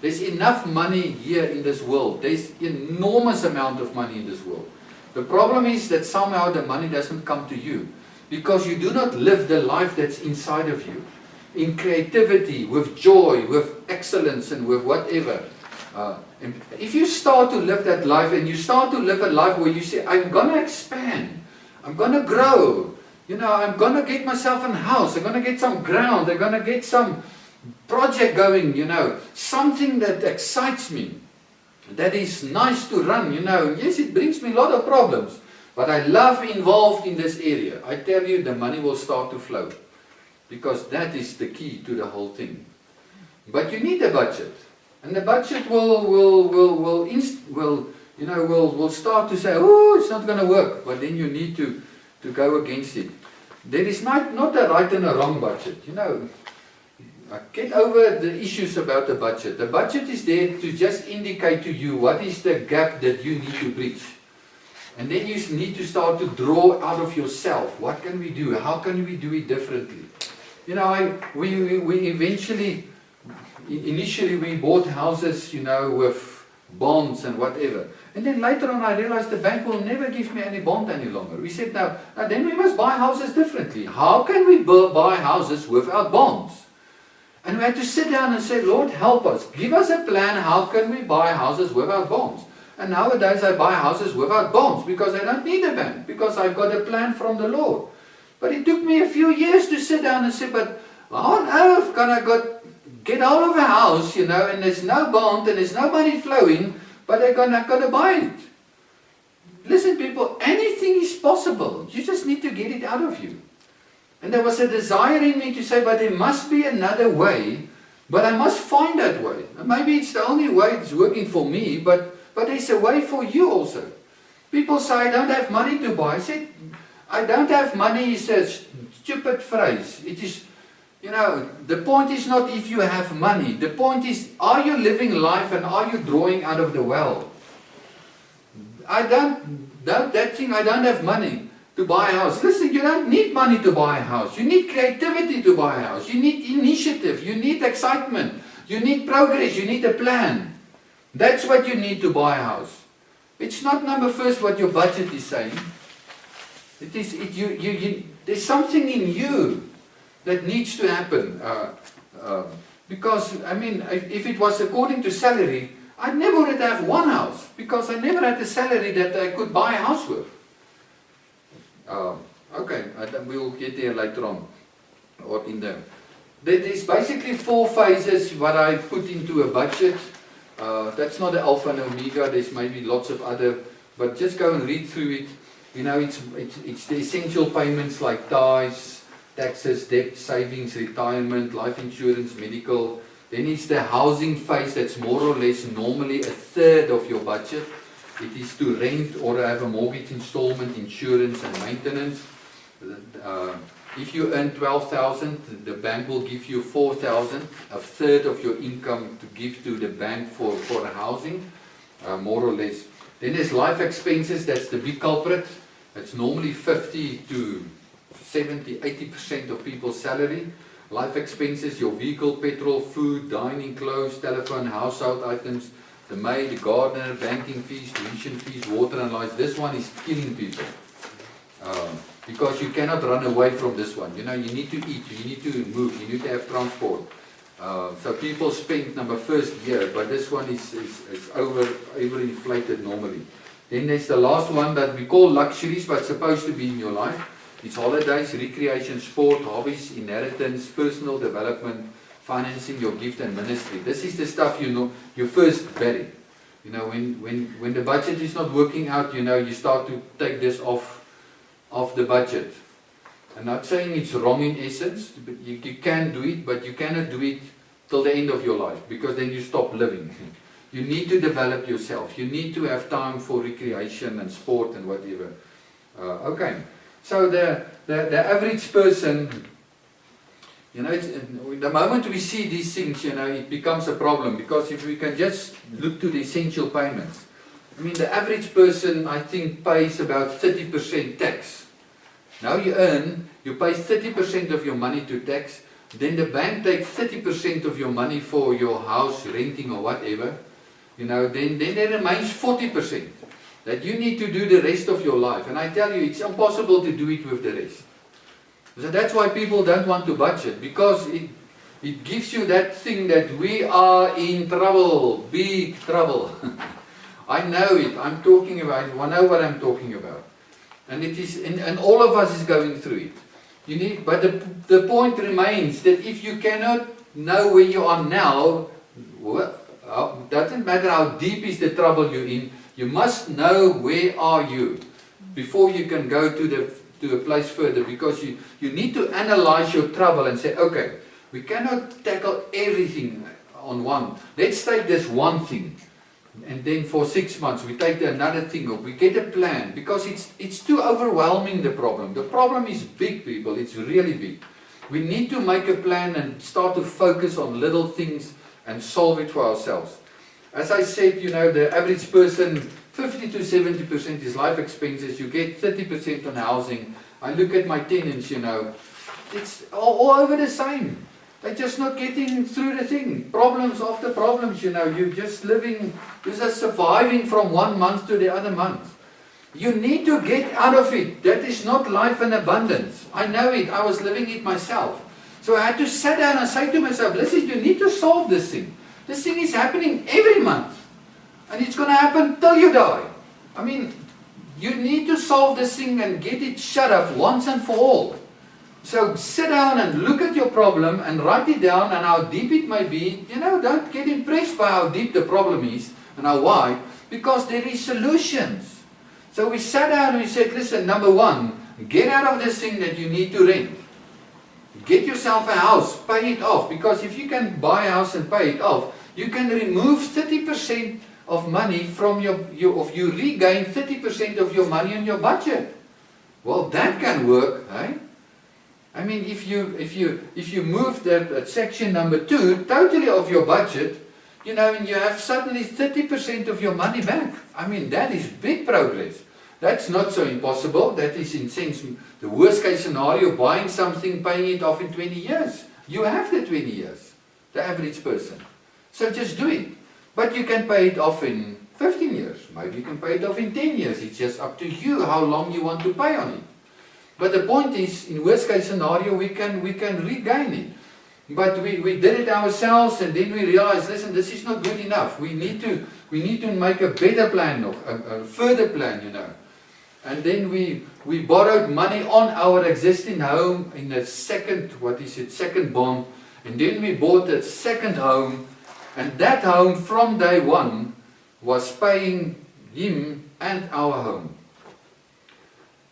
There's enough money here in this world. There's enormous amount of money in this world. The problem is that somehow the money doesn't come to you because you do not live the life that's inside of you. In creativity, with joy, with excellence, and with whatever. And if you start to live that life, and you start to live a life where you say, I'm going to expand, I'm going to grow, I'm going to get myself a house, I'm going to get some ground, I'm going to get some project going, something that excites me, that is nice to run, Yes, it brings me a lot of problems, but I love involved in this area. I tell you, the money will start to flow, because that is the key to the whole thing. But you need a budget, and the budget will start to say, oh, it's not going to work, but then you need to go against it. There is not a right and a wrong budget, Get over the issues about the budget. The budget is there to just indicate to you what is the gap that you need to bridge. And then you need to start to draw out of yourself. What can we do? How can we do it differently? We initially we bought houses, with bonds and whatever. And then later on I realized the bank will never give me any bond any longer. We said, now then we must buy houses differently. How can we buy houses without bonds? And we had to sit down and say, Lord, help us. Give us a plan. How can we buy houses without bonds? And nowadays I buy houses without bonds because I don't need a bank, because I've got a plan from the Lord. But it took me a few years to sit down and say, but how on earth can I get out of a house, and there's no bond and there's no money flowing, but I'm not going to buy it. Listen, people, anything is possible. You just need to get it out of you. And there was a desire in me to say, but there must be another way, but I must find that way. And maybe it's the only way it's working for me, but there's a way for you also. People say, I don't have money to buy. I said, I don't have money is a stupid phrase. It is, the point is not if you have money. The point is, are you living life and are you drawing out of the well? I don't have money to buy a house. Listen, you don't need money to buy a house. You need creativity to buy a house. You need initiative. You need excitement. You need progress. You need a plan. That's what you need to buy a house. It's not number first what your budget is saying. It is there's something in you that needs to happen. Because, I mean, if it was according to salary, I never would have one house because I never had a salary that I could buy a house with. Okay, we'll get there later on, or in there. There's basically 4 phases what I put into a budget. That's not the alpha and omega. There's maybe lots of other, but just go and read through it. It's the essential payments like tithes, taxes, debt, savings, retirement, life insurance, medical. Then it's the housing phase that's more or less normally a third of your budget. It is to rent or have a mortgage installment, insurance and maintenance. If you earn 12,000, the bank will give you 4,000, a third of your income to give to the bank for housing, more or less. Then there's life expenses, that's the big culprit. It's normally 50 to 70, 80% of people's salary. Life expenses, your vehicle, petrol, food, dining, clothes, telephone, household items, the maid, the gardener, banking fees, tuition fees, water and lights. This one is killing people. Because you cannot run away from this one. You need to eat, you need to move, you need to have transport. So people spend number first year, but this one is overinflated normally. Then there's the last one that we call luxuries, but supposed to be in your life. It's holidays, recreation, sport, hobbies, inheritance, personal development, financing your gift and ministry. This is the stuff you first bury. When the budget is not working out, you start to take this off the budget. I'm not saying it's wrong in essence, but you can do it, but you cannot do it till the end of your life, because then you stop living. You need to develop yourself. You need to have time for recreation and sport and whatever. Okay, so the average person, the moment we see these things, it becomes a problem, because if we can just look to the essential payments, I mean, the average person, I think, pays about 30% tax. Now you pay 30% of your money to tax, then the bank takes 30% of your money for your house, renting or whatever, then there remains 40% that you need to do the rest of your life. And I tell you, it's impossible to do it with the rest. So that's why people don't want to budget, because it gives you that thing that we are in trouble, big trouble. I know it, I'm talking about it, I know what I'm talking about. And it is, and all of us is going through it. But the point remains that if you cannot know where you are now, doesn't matter how deep is the trouble you're in, you must know where are you before you can go to a place further, because you need to analyze your trouble and say, okay, we cannot tackle everything on one. Let's take this one thing. And then for 6 months we take another thing up, we get a plan, because it's too overwhelming, the problem. The problem is big, people, it's really big. We need to make a plan and start to focus on little things and solve it for ourselves. As I said, the average person, 50 to 70% is life expenses, you get 30% on housing. I look at my tenants, it's all over the same. They're just not getting through the thing. Problems after problems, you're just living, you're just surviving from one month to the other month. You need to get out of it. That is not life in abundance. I know it, I was living it myself. So I had to sit down and say to myself, listen, you need to solve this thing. This thing is happening every month. And it's going to happen till you die. I mean, you need to solve this thing and get it shut up once and for all. So sit down and look at your problem and write it down, and how deep it may be. Don't get impressed by how deep the problem is and how wide, because there is solutions. So we sat down and we said, listen, number one, get out of this thing that you need to rent. Get yourself a house, pay it off, because if you can buy a house and pay it off, you can remove 30% of money from you regain 30% of your money in your budget. Well, that can work, eh? I mean, if you move that section number 2 totally off your budget, you know, and you have suddenly 30% of your money back. I mean, that is big progress. That's not so impossible. That is, in sense, the worst case scenario, buying something, paying it off in 20 years. You have the 20 years, the average person. So just do it. But you can pay it off in 15 years. Maybe you can pay it off in 10 years. It's just up to you how long you want to pay on it. But the point is, in worst case scenario, we can regain it. But we did it ourselves, and then we realized, listen, this is not good enough. We need to make a better plan, a further plan, you know. And then we borrowed money on our existing home in a second bond. And then we bought a second home, and that home from day one was paying him and our home.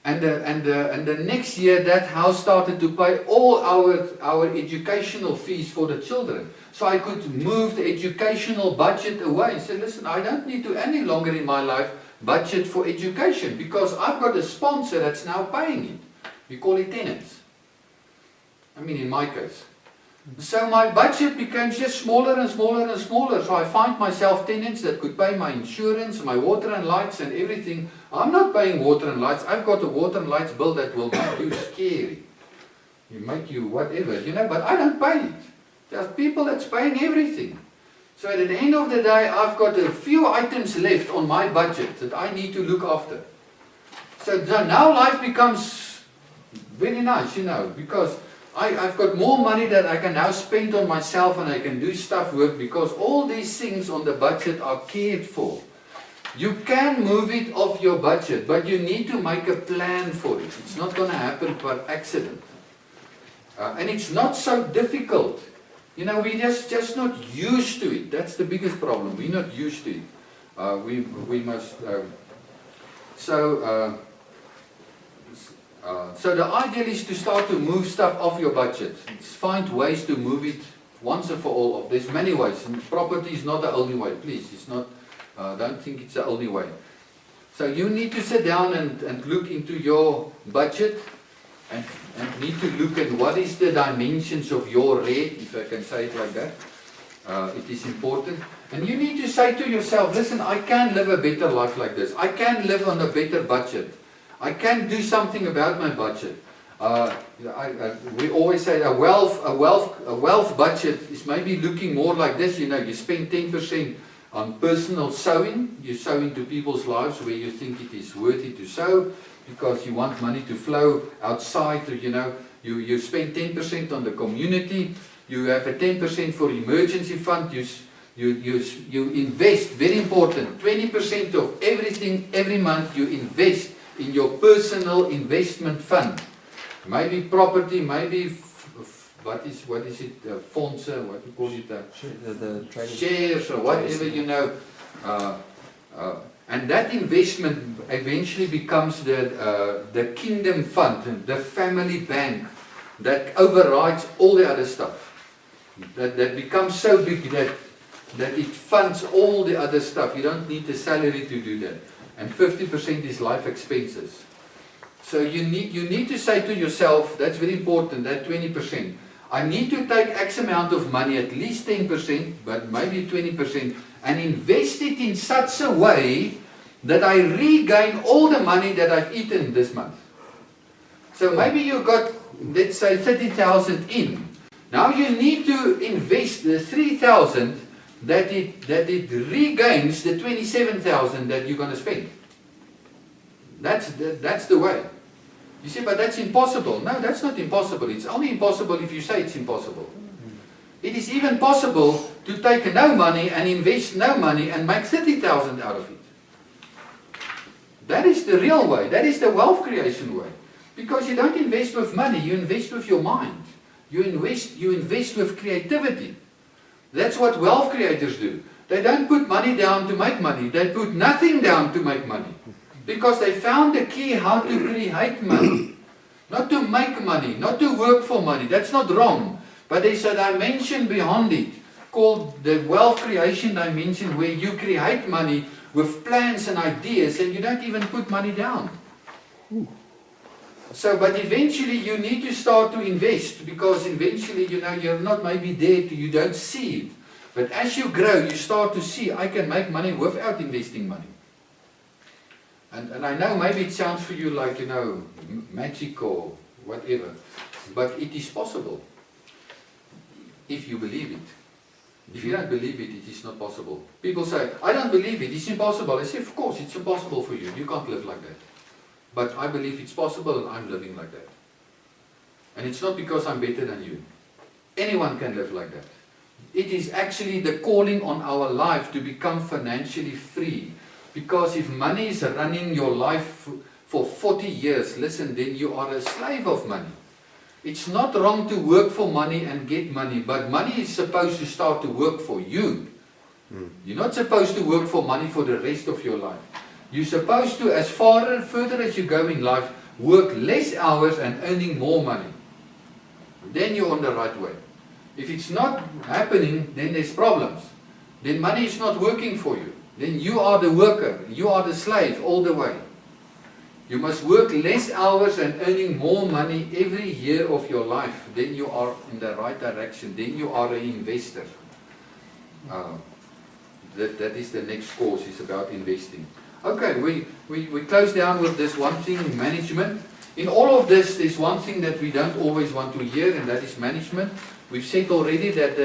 And the next year, that house started to pay all our educational fees for the children. So I could move the educational budget away and say, listen, I don't need to any longer in my life budget for education, because I've got a sponsor that's now paying it. We call it tenants. I mean, in my case. So my budget became just smaller and smaller and smaller. So I find myself tenants that could pay my insurance, my water and lights and everything. I'm not paying water and lights. I've got a water and lights bill that will make you scary. You make you whatever, you know, but I don't pay it. There's people that's paying everything. So at the end of the day, I've got a few items left on my budget that I need to look after. So now life becomes very nice, you know, because I've got more money that I can now spend on myself, and I can do stuff with, because all these things on the budget are cared for. You can move it off your budget, but you need to make a plan for it. It's not going to happen per accident. And it's not so difficult. You know, we're just not used to it. That's the biggest problem. We're not used to it. We must... So the ideal is to start to move stuff off your budget. Find ways to move it once and for all. There's many ways, and property is not the only way. Please, it's not. Don't think it's the only way. So you need to sit down and look into your budget, and need to look at what is the dimensions of your red, if I can say it like that. It is important. And you need to say to yourself, listen, I can live a better life like this. I can live on a better budget. I can do something about my budget. We always say a wealth budget is maybe looking more like this. You know, you spend 10% on personal sowing. You sow into people's lives where you think it is worthy to sow, because you want money to flow outside. You know, you spend 10% on the community. You have a 10% for emergency fund. You invest, very important, 20% of everything every month you invest in your personal investment fund. Maybe property, maybe what is it, funds, what you call it, the shares or whatever, you know. And that investment eventually becomes the kingdom fund, the family bank that overrides all the other stuff. That becomes so big that it funds all the other stuff. You don't need a salary to do that. And 50% is life expenses. So you need to say to yourself, that's very important, that 20%. I need to take X amount of money, at least 10%, but maybe 20%, and invest it in such a way that I regain all the money that I've eaten this month. So maybe you got, let's say, 30,000 in. Now you need to invest the 3,000 that it regains the 27,000 that you're going to spend. That's the way. You say, but that's impossible. No, that's not impossible. It's only impossible if you say it's impossible. It is even possible to take no money and invest no money and make 30,000 out of it. That is the real way. That is the wealth creation way. Because you don't invest with money, you invest with your mind. You invest with creativity. That's what wealth creators do. They don't put money down to make money. They put nothing down to make money. Because they found the key how to create money. Not to make money, not to work for money. That's not wrong. But there's a dimension beyond it called the wealth creation dimension, where you create money with plans and ideas, and you don't even put money down. So, but eventually you need to start to invest, because eventually, you're not maybe there, you don't see it. But as you grow, you start to see, I can make money without investing money. And I know maybe it sounds for you like, magic or whatever, but it is possible if you believe it. If you don't believe it, it is not possible. People say, I don't believe it, it's impossible. I say, of course, it's impossible for you. You can't live like that. But I believe it's possible and I'm living like that. And it's not because I'm better than you. Anyone can live like that. It is actually the calling on our life to become financially free. Because if money is running your life for 40 years, listen, then you are a slave of money. It's not wrong to work for money and get money, but money is supposed to start to work for you. You're not supposed to work for money for the rest of your life. You're supposed to, as further as you go in life, work less hours and earning more money. Then you're on the right way. If it's not happening, then there's problems. Then money is not working for you. Then you are the worker, you are the slave all the way. You must work less hours and earning more money every year of your life. Then you are in the right direction. Then you are an investor. That is the next course, is about investing. Okay, we close down with this one thing, management. In all of this, there's one thing that we don't always want to hear, and that is management. We've said already that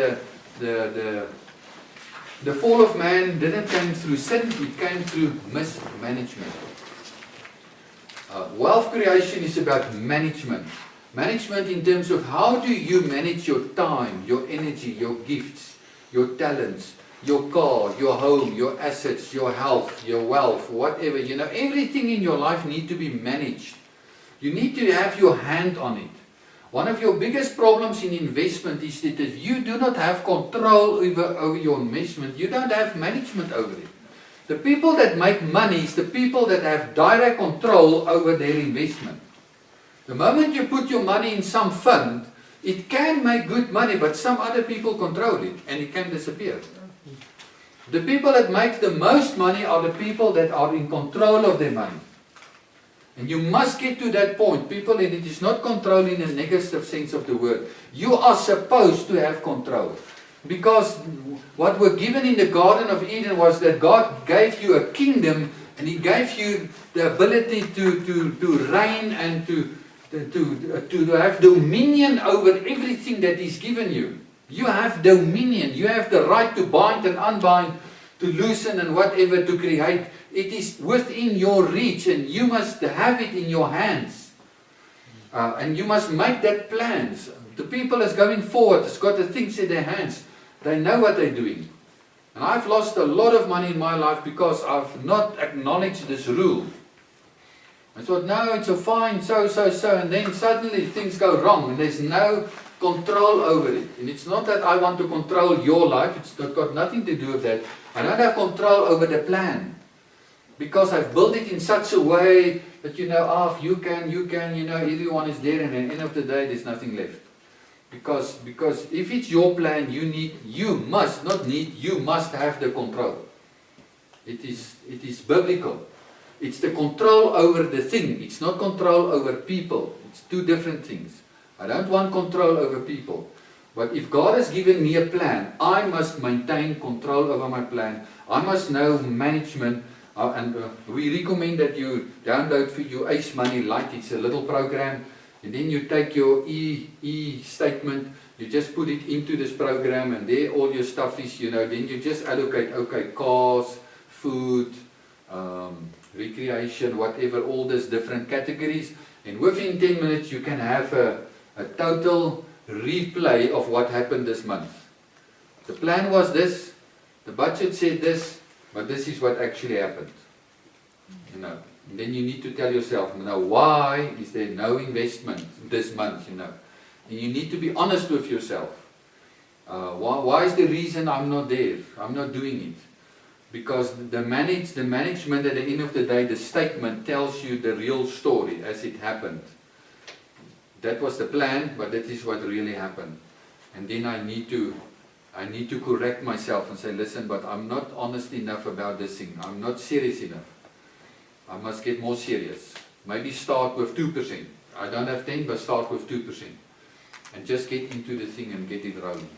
the fall of man didn't come through sin, it came through mismanagement. Wealth creation is about management. Management in terms of how do you manage your time, your energy, your gifts, your talents, your car, your home, your assets, your health, your wealth, whatever. Everything in your life needs to be managed. You need to have your hand on it. One of your biggest problems in investment is that if you do not have control over your investment, you don't have management over it. The people that make money is the people that have direct control over their investment. The moment you put your money in some fund, it can make good money, but some other people control it and it can disappear. The people that make the most money are the people that are in control of their money. And you must get to that point, people, and it is not control in a negative sense of the word. You are supposed to have control. Because what were given in the Garden of Eden was that God gave you a kingdom, and He gave you the ability to reign and to have dominion over everything that He's given you. You have dominion. You have the right to bind and unbind, to loosen and whatever, to create. It is within your reach, and you must have it in your hands. And you must make that plans. The people that's going forward has got the things in their hands. They know what they're doing. And I've lost a lot of money in my life because I've not acknowledged this rule. I thought, no, it's a fine, so, and then suddenly things go wrong, and there's no control over it. And it's not that I want to control your life, it's got nothing to do with that. I don't have control over the plan. Because I've built it in such a way that you can, everyone is there, and at the end of the day there's nothing left. Because if it's your plan, you must have the control. It is biblical. It's the control over the thing. It's not control over people. It's two different things. I don't want control over people. But if God has given me a plan, I must maintain control over my plan. I must know management. And we recommend that you download for your Ace Money Lite. It's a little program. And then you take your e-statement, you just put it into this program, and there all your stuff is, then you just allocate, cars, food, recreation, whatever, all these different categories. And within 10 minutes you can have a total replay of what happened this month. The plan was this, the budget said this, but this is what actually happened. And then you need to tell yourself, why is there no investment this month, And you need to be honest with yourself. Why is the reason I'm not there? I'm not doing it. Because the management at the end of the day, the statement tells you the real story as it happened. That was the plan, but that is what really happened. And then I need to correct myself and say, listen, but I'm not honest enough about this thing. I'm not serious enough. I must get more serious. Maybe start with 2%. I don't have 10, but start with 2%. And just get into the thing and get it rolling.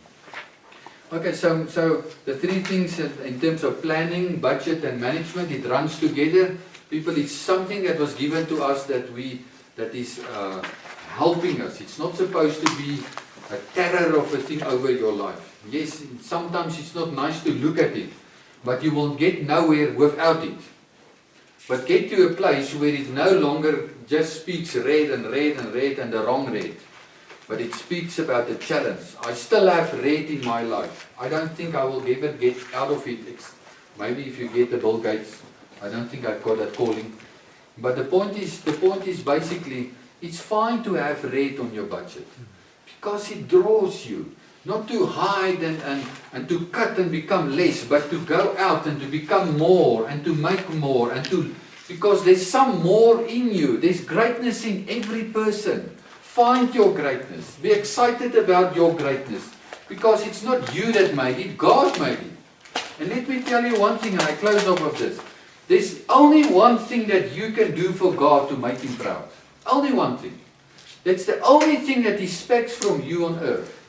Okay, so the three things in terms of planning, budget and management, it runs together. People, it's something that was given to us that is helping us. It's not supposed to be a terror of a thing over your life. Yes, sometimes it's not nice to look at it, but you will get nowhere without it. But get to a place where it no longer just speaks red and red and red and the wrong red, but it speaks about the challenge. I still have red in my life. I don't think I will ever get out of it. Maybe if you get the Bill Gates, I don't think I've got that calling. But the point is basically, it's fine to have red on your budget because it draws you. Not to hide and to cut and become less, but to go out and to become more and to make more because there's some more in you. There's greatness in every person. Find your greatness. Be excited about your greatness because it's not you that made it, God made it. And let me tell you one thing, and I close off of this. There's only one thing that you can do for God to make Him proud. Only one thing. That's the only thing that He expects from you on earth.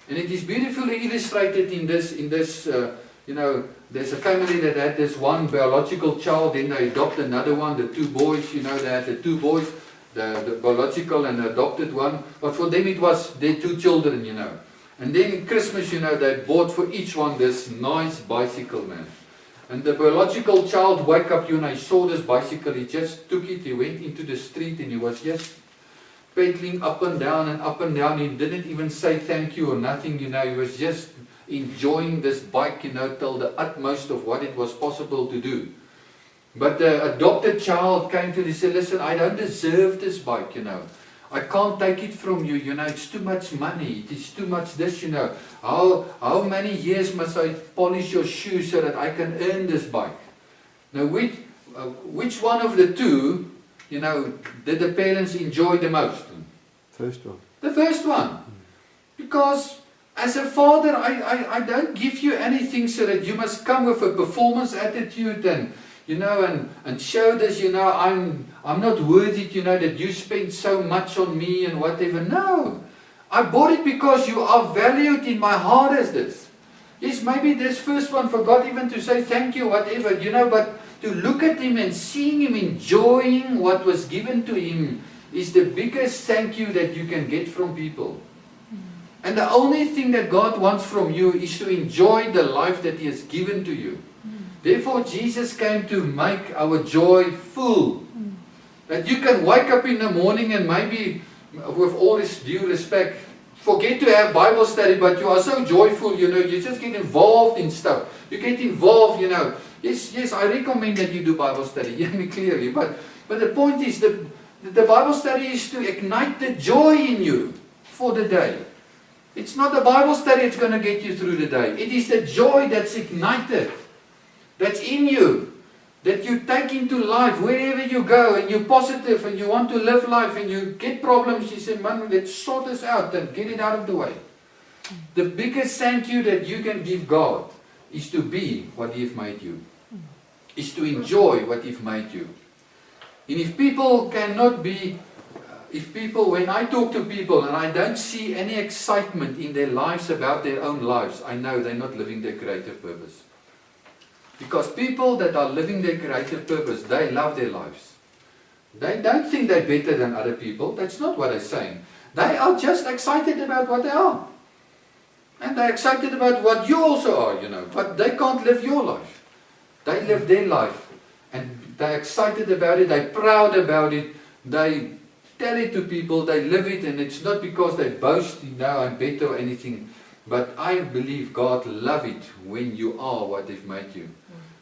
And it is beautifully illustrated in this, there's a family that had this one biological child, then they adopt another one, the two boys, they had the two boys, the biological and the adopted one. But for them it was their two children, And then in Christmas, they bought for each one this nice bicycle, man. And the biological child woke up, he saw this bicycle, he just took it, he went into the street and he was just pedaling up and down and up and down. He didn't even say thank you or nothing, he was just enjoying this bike, till the utmost of what it was possible to do. But the adopted child came to him and said, listen, I don't deserve this bike, I can't take it from you, it's too much money, it is too much this, How many years must I polish your shoes so that I can earn this bike? Now, which one of the two, did the parents enjoy the most? First one. The first one. Because as a father, I don't give you anything so that you must come with a performance attitude and show this, I'm not worthy, that you spend so much on me and whatever. No. I bought it because you are valued in my heart as this. Yes, maybe this first one forgot even to say thank you, whatever, but to look at him and seeing him enjoying what was given to him is the biggest thank you that you can get from people. And the only thing that God wants from you is to enjoy the life that He has given to you. Therefore, Jesus came to make our joy full. That you can wake up in the morning and maybe, with all this due respect, forget to have Bible study, but you are so joyful, you just get involved in stuff. You get involved, Yes, I recommend that you do Bible study, hear me clearly. But the point is, the Bible study is to ignite the joy in you for the day. It's not the Bible study that's going to get you through the day. It is the joy that's ignited, that's in you, that you take into life wherever you go, and you're positive and you want to live life and you get problems. You say, man, let's sort this out and get it out of the way. The biggest thank you that you can give God is to be what He has made you. Is to enjoy what He's made you. And if people cannot be, when I talk to people and I don't see any excitement in their lives about their own lives, I know they're not living their creative purpose. Because people that are living their creative purpose, they love their lives. They don't think they're better than other people. That's not what I'm saying. They are just excited about what they are. And they're excited about what you also are, But they can't live your life. They live their life. And they're excited about it. They're proud about it. They tell it to people. They live it. And it's not because they boast, I'm better or anything. But I believe God loves it when you are what they've made you.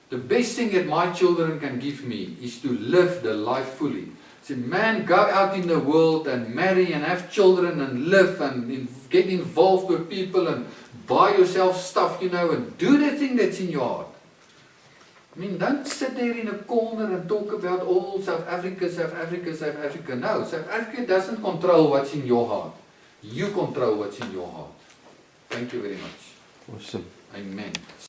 The best thing that my children can give me is to live the life fully. Say, man, go out in the world and marry and have children and live and get involved with people and buy yourself stuff, and do the thing that's in your heart. I mean, don't sit there in a corner and talk about all South Africa, South Africa, South Africa. No, South Africa doesn't control what's in your heart. You control what's in your heart. Thank you very much. Awesome. Amen.